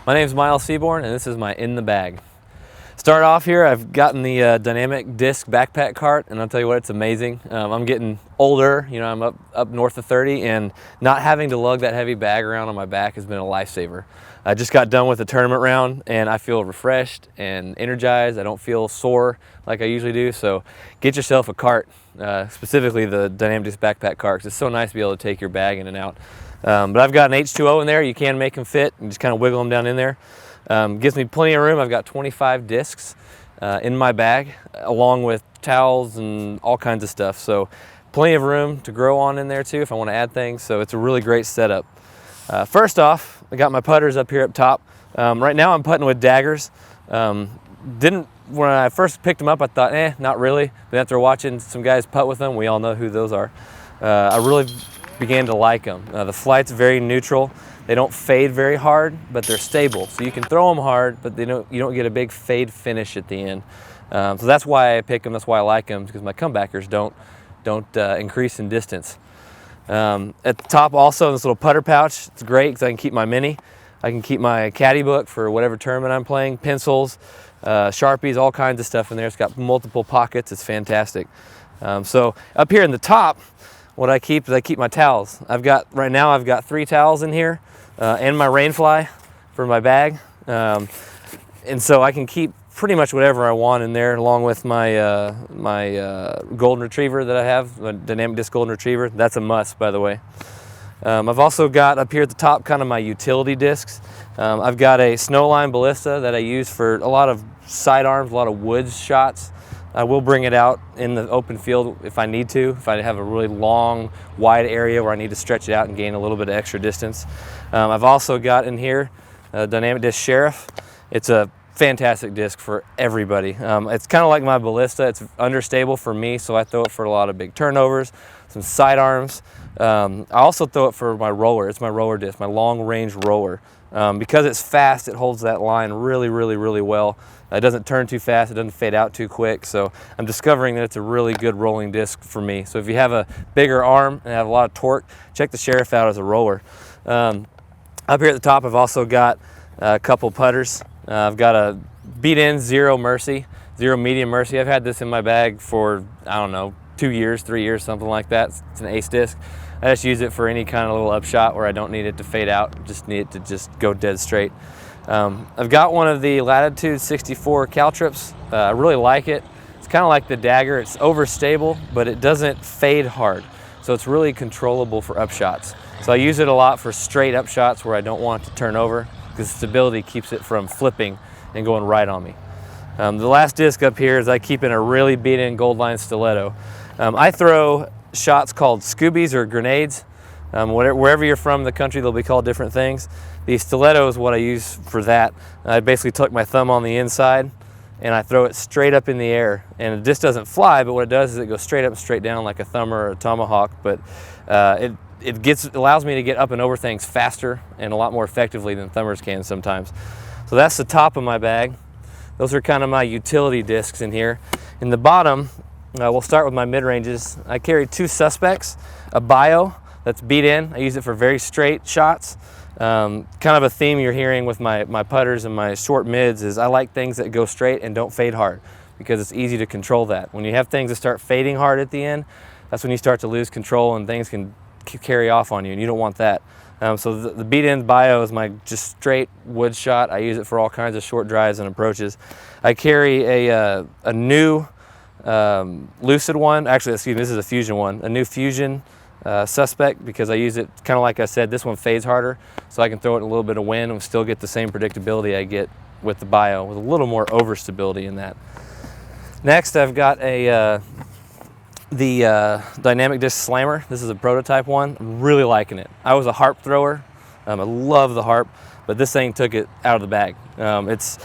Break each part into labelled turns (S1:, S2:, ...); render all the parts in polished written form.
S1: My name is Miles Seaborn, and this is my In the Bag. Start off here, I've gotten the dynamic disc backpack cart, and I'll tell you what, it's amazing. I'm getting older, you know, I'm up north of 30, and not having to lug that heavy bag around on my back has been a lifesaver. I just got done with a tournament round, and I feel refreshed and energized. I don't feel sore like I usually do, so get yourself a cart, specifically the dynamic disc backpack cart, 'cause it's so nice to be able to take your bag in and out. But I've got an H2O in there. You can make them fit and just kind of wiggle them down in there. Gives me plenty of room. I've got 25 discs in my bag, along with towels and all kinds of stuff. So plenty of room to grow on in there too if I want to add things. So it's a really great setup. First off, I got my putters up here up top. Right now I'm putting with daggers. When I first picked them up, I thought, not really. But after watching some guys putt with them, we all know who those are. I really began to like them. The flight's very neutral. They don't fade very hard, but they're stable. So you can throw them hard, but you don't get a big fade finish at the end. So that's why I pick them. That's why I like them, because my comebackers don't increase in distance. At the top also, this little putter pouch. It's great because I can keep my mini. I can keep my caddy book for whatever tournament I'm playing, pencils, Sharpies, all kinds of stuff in there. It's got multiple pockets. It's fantastic. So up here in the top, what I keep is I keep my towels. Right now I've got 3 towels in here and my rain fly for my bag. And so I can keep pretty much whatever I want in there, along with my golden retriever that I have, a dynamic disc golden retriever. That's a must, by the way. I've also got up here at the top kind of my utility discs. I've got a Snowline Ballista that I use for a lot of sidearms, a lot of woods shots. I will bring it out in the open field if I need to, if I have a really long, wide area where I need to stretch it out and gain a little bit of extra distance. I've also got in here a dynamic disc Sheriff. It's a fantastic disc for everybody. It's kind of like my Ballista. It's understable for me, so I throw it for a lot of big turnovers, some sidearms. I also throw it for my roller. It's my roller disc, my long range roller. Because it's fast, it holds that line really, really, really well. It doesn't turn too fast, it doesn't fade out too quick, so I'm discovering that it's a really good rolling disc for me. So if you have a bigger arm and have a lot of torque, check the Sheriff out as a roller. Up here at the top, I've also got a couple putters. I've got a beat-in Zero Mercy, Zero Medium Mercy. I've had this in my bag for, I don't know, 2 years, 3 years, something like that. It's an ace disc. I just use it for any kind of little upshot where I don't need it to fade out, just need it to just go dead straight. I've got one of the Latitude 64 Caltrips. I really like it. It's kind of like the dagger. It's overstable, but it doesn't fade hard. So it's really controllable for upshots. So I use it a lot for straight upshots where I don't want it to turn over, because stability keeps it from flipping and going right on me. The last disc up here is I keep in a really beat-in Goldline Stiletto. I throw shots called Scoobies or grenades. Wherever you're from in the country, they'll be called different things. The stiletto is what I use for that. I basically tuck my thumb on the inside and I throw it straight up in the air. And it just doesn't fly, but what it does is it goes straight up and straight down like a thumb or a tomahawk. But it allows me to get up and over things faster and a lot more effectively than thumbers can sometimes. So that's the top of my bag. Those are kind of my utility discs in here. In the bottom, we'll start with my mid-ranges. I carry 2 suspects, a bio that's beat in. I use it for very straight shots. Kind of a theme you're hearing with my putters and my short mids is I like things that go straight and don't fade hard, because it's easy to control that. When you have things that start fading hard at the end, that's when you start to lose control and things can carry off on you, and you don't want that. So the beat-in bio is my just straight wood shot. I use it for all kinds of short drives and approaches. I carry a new Lucid one. Actually, excuse me, this is a Fusion one. A new Fusion suspect, because I use it kind of like I said, this one fades harder, so I can throw it in a little bit of wind and still get the same predictability I get with the bio, with a little more overstability in that. Next, I've got the dynamic disc slammer. This is a prototype one. I'm really liking it. I was a harp thrower. I love the harp, but this thing took it out of the bag. It's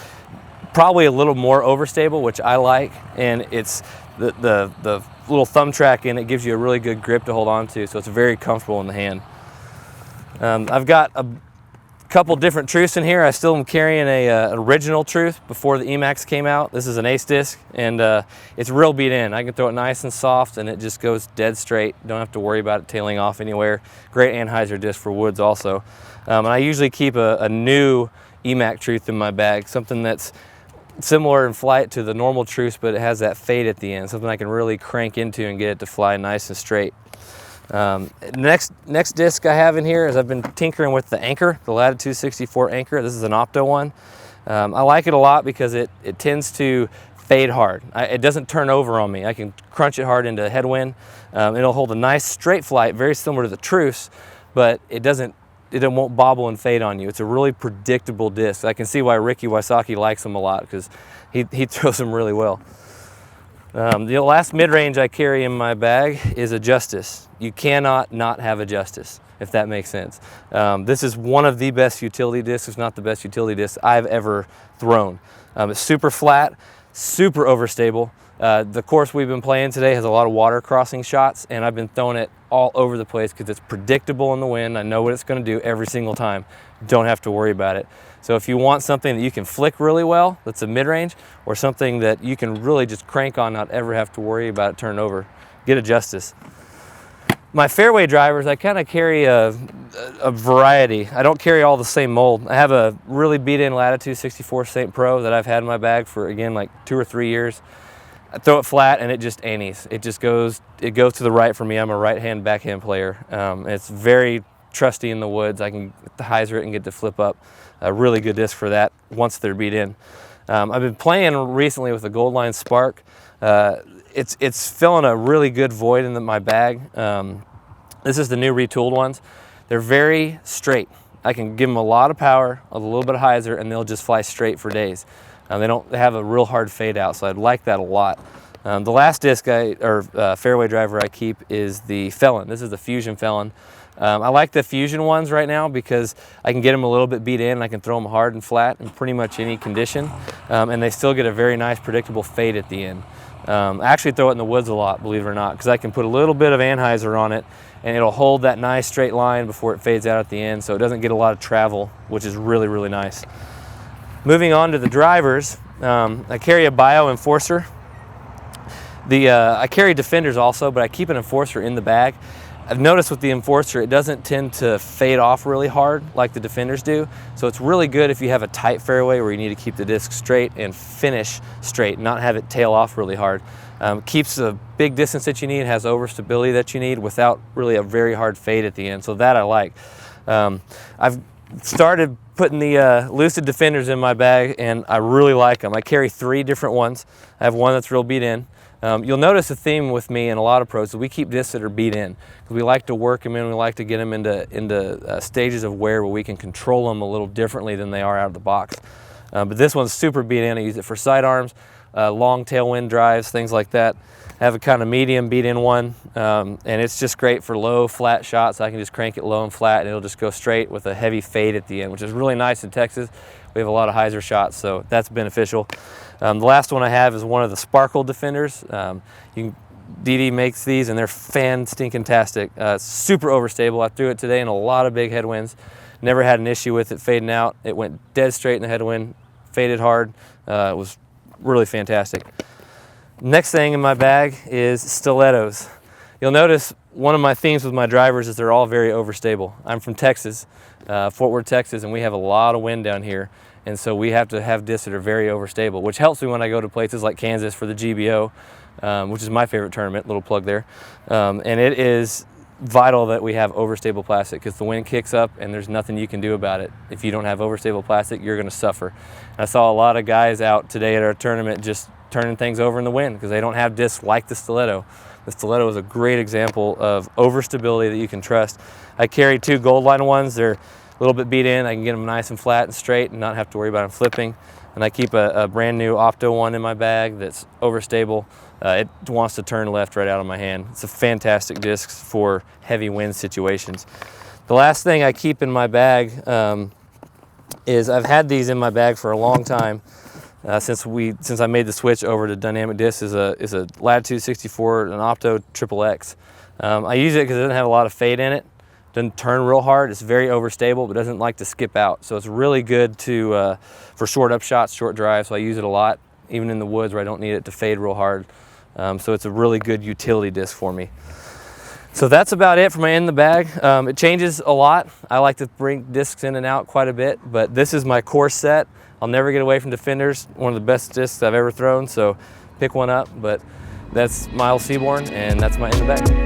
S1: probably a little more overstable, which I like, and it's the little thumb track in it gives you a really good grip to hold on to, so it's very comfortable in the hand. I've got a couple different truths in here. I still am carrying an original truth before the Emax came out. This is an ace disc, and it's real beat in. I can throw it nice and soft, and it just goes dead straight. Don't have to worry about it tailing off anywhere. Great anhyzer disc for woods also. And I usually keep a new EMAC Truth in my bag, something that's similar in flight to the normal Truce, but it has that fade at the end, something I can really crank into and get it to fly nice and straight. Next disc I have in here is I've been tinkering with the anchor, the Latitude 64 anchor. This is an opto one. I like it a lot because it tends to fade hard. It doesn't turn over on me. I can crunch it hard into headwind. It'll hold a nice straight flight, very similar to the Truce, but it won't bobble and fade on you. It's a really predictable disc. I can see why Ricky Wysocki likes them a lot, because he throws them really well. The last mid-range I carry in my bag is a Justice. You cannot not have a Justice, if that makes sense. This is one of the best utility discs, if not the best utility disc I've ever thrown. It's super flat, super overstable. The course we've been playing today has a lot of water crossing shots, and I've been throwing it all over the place because it's predictable in the wind. I know what it's going to do every single time. Don't have to worry about it. So if you want something that you can flick really well, that's a mid-range, or something that you can really just crank on, not ever have to worry about it turning over, get a Justice. My fairway drivers, I kind of carry a variety. I don't carry all the same mold. I have a really beat-in Latitude 64 St. Pro that I've had in my bag for, again, like 2 or 3 years. I throw it flat and it just annies. It goes to the right for me. I'm a right-hand backhand player. It's very trusty in the woods. I can hyzer it and get to flip up. A really good disc for that once they're beat in. I've been playing recently with the Goldline Spark. It's filling a really good void in my bag. This is the new retooled ones. They're very straight. I can give them a lot of power, a little bit of hyzer, and they'll just fly straight for days. They don't have a real hard fade out, so I'd like that a lot. The last disc fairway driver I keep is the Felon. This is the Fusion Felon. I like the Fusion ones right now because I can get them a little bit beat in, and I can throw them hard and flat in pretty much any condition, and they still get a very nice predictable fade at the end. I actually throw it in the woods a lot, believe it or not, because I can put a little bit of anhyzer on it and it'll hold that nice straight line before it fades out at the end, so it doesn't get a lot of travel, which is really, really nice. Moving on to the drivers, I carry a Bio Enforcer. I carry Defenders also, but I keep an Enforcer in the bag. I've noticed with the Enforcer, it doesn't tend to fade off really hard like the Defenders do. So it's really good if you have a tight fairway where you need to keep the disc straight and finish straight, not have it tail off really hard. Keeps the big distance that you need, has overstability that you need without really a very hard fade at the end. So that I like. I've started putting the Lucid Defenders in my bag, and I really like them. I carry 3 different ones. I have one that's real beat in. You'll notice a theme with me and a lot of pros is we keep discs that are beat in. We like to work them in, we like to get them into stages of wear where we can control them a little differently than they are out of the box. But this one's super beat in. I use it for sidearms, long tailwind drives, things like that. I have a kind of medium beat in one, and it's just great for low flat shots. I can just crank it low and flat and it'll just go straight with a heavy fade at the end, which is really nice in Texas. We have a lot of hyzer shots, so that's beneficial. The last one I have is one of the Sparkle Defenders. DD makes these and they're fan-stinking-tastic. Super overstable. I threw it today in a lot of big headwinds. Never had an issue with it fading out. It went dead straight in the headwind, faded hard. It was really fantastic. Next thing in my bag is stilettos. You'll notice one of my themes with my drivers is they're all very overstable. I'm from Texas, Fort Worth, Texas, and we have a lot of wind down here. And so we have to have discs that are very overstable, which helps me when I go to places like Kansas for the GBO, which is my favorite tournament, little plug there. And it is vital that we have overstable plastic because the wind kicks up and there's nothing you can do about it. If you don't have overstable plastic, you're going to suffer. And I saw a lot of guys out today at our tournament just turning things over in the wind because they don't have discs like the Stiletto. The Stiletto is a great example of overstability that you can trust. I carry 2 Goldline ones. They're a little bit beat in. I can get them nice and flat and straight and not have to worry about them flipping. And I keep a brand new Opto one in my bag that's overstable. It wants to turn left right out of my hand. It's a fantastic disc for heavy wind situations. The last thing I keep in my bag is I've had these in my bag for a long time. Since I made the switch over to dynamic discs, is a Latitude 64, an Opto XXX. I use it because it doesn't have a lot of fade in it. Doesn't turn real hard. It's very overstable, but doesn't like to skip out. So it's really good for short up shots, short drives. So I use it a lot, even in the woods where I don't need it to fade real hard. So it's a really good utility disc for me. So that's about it for my in the bag. It changes a lot. I like to bring discs in and out quite a bit, but this is my core set. I'll never get away from Defenders. One of the best discs I've ever thrown, so pick one up. But that's my old Seaborn, and that's my in the bag.